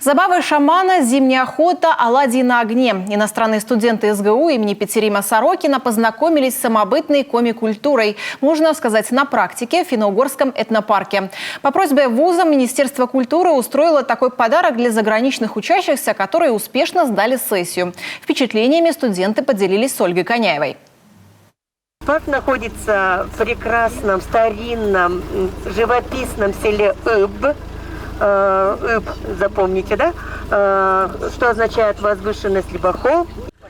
Забавы шамана, зимняя охота, оладьи на огне. Иностранные студенты СГУ имени Петерима Сорокина познакомились с самобытной коми-культурой, можно сказать, на практике в Финно-Угорском этнопарке. По просьбе вуза Министерство культуры устроило такой подарок для заграничных учащихся, которые успешно сдали сессию. Впечатлениями студенты поделились с Ольгой Коняевой. Парк находится в прекрасном, старинном, живописном селе Иб. Запомните, да? Что означает возвышенность либо холм.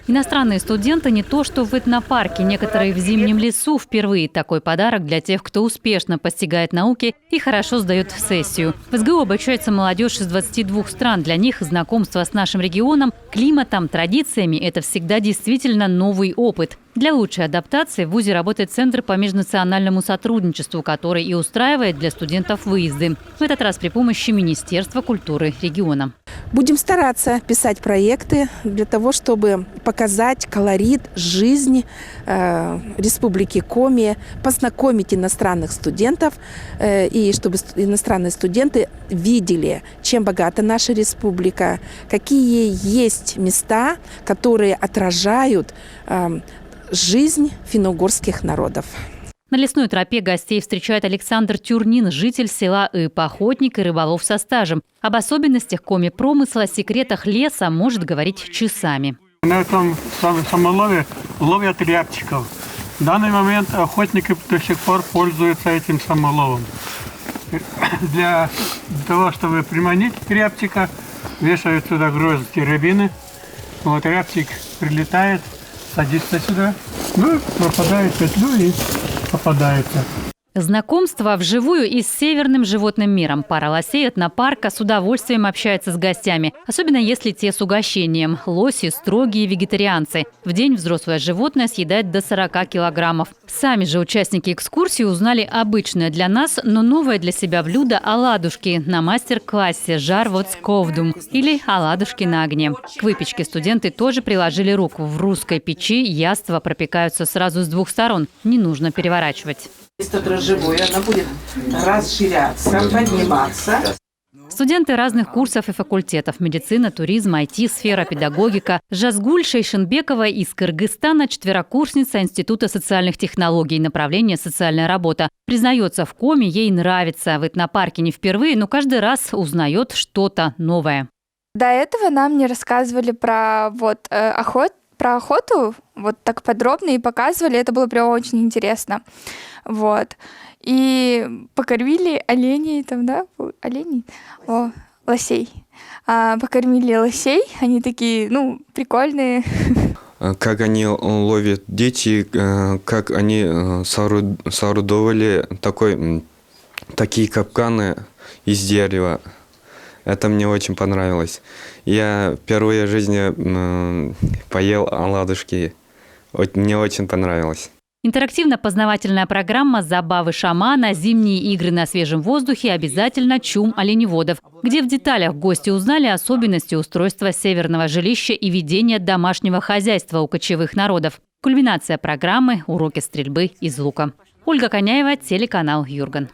Иностранные студенты не то что в этнопарке, некоторые в зимнем лесу. Впервые такой подарок для тех, кто успешно постигает науки и хорошо сдает сессию. В СГУ обучается молодежь из 22 стран. Для них знакомство с нашим регионом, климатом, традициями – это всегда действительно новый опыт. Для лучшей адаптации в вузе работает Центр по межнациональному сотрудничеству, который и устраивает для студентов выезды. В этот раз при помощи Министерства культуры региона. Будем стараться писать проекты для того, чтобы показать колорит жизни Республики Коми, познакомить иностранных студентов и чтобы иностранные студенты видели, чем богата наша республика, какие есть места, которые отражают жизнь финно-угорских народов. На лесной тропе гостей встречает Александр Тюрнин, житель села Иб, охотник и рыболов со стажем. Об особенностях коми-промысла, секретах леса может говорить часами. На этом самолове ловят рябчиков. В данный момент охотники до сих пор пользуются этим самоловом. Для того, чтобы приманить рябчика, вешают сюда грозди рябины. Вот рябчик прилетает, садится сюда, попадает в петлю и попадается. Знакомство вживую и с северным животным миром. Пара лосей этнопарка с удовольствием общается с гостями, особенно если те с угощением. Лоси – строгие вегетарианцы. В день взрослое животное съедает до 40 килограммов. Сами же участники экскурсии узнали обычное для нас, но новое для себя блюдо – оладушки на мастер-классе «Жарвот сковдум» или «Оладушки на огне». К выпечке студенты тоже приложили руку. В русской печи яства пропекаются сразу с двух сторон. Не нужно переворачивать. Тесто дрожжевое, оно будет расширяться, подниматься. Студенты разных курсов и факультетов – медицина, туризм, IT, сфера, педагогика. Жазгуль Шейшенбекова из Кыргызстана, четверокурсница Института социальных технологий, направление «Социальная работа». Признается, в Коми ей нравится. В этнопарке не впервые, но каждый раз узнает что-то новое. До этого нам не рассказывали про охоту вот так подробно и показывали. Это было прям очень интересно. Вот. И покормили оленей, лосей. Покормили лосей, они такие, прикольные. Как они ловят дети, как они соорудовали такие капканы из дерева. Это мне очень понравилось. Я впервые в жизни поел оладушки. Мне очень понравилось. Интерактивно-познавательная программа «Забавы шамана», «Зимние игры на свежем воздухе», обязательно чум оленеводов, где в деталях гости узнали особенности устройства северного жилища и ведения домашнего хозяйства у кочевых народов. Кульминация программы – уроки стрельбы из лука. Ольга Коняева, телеканал «Юрган».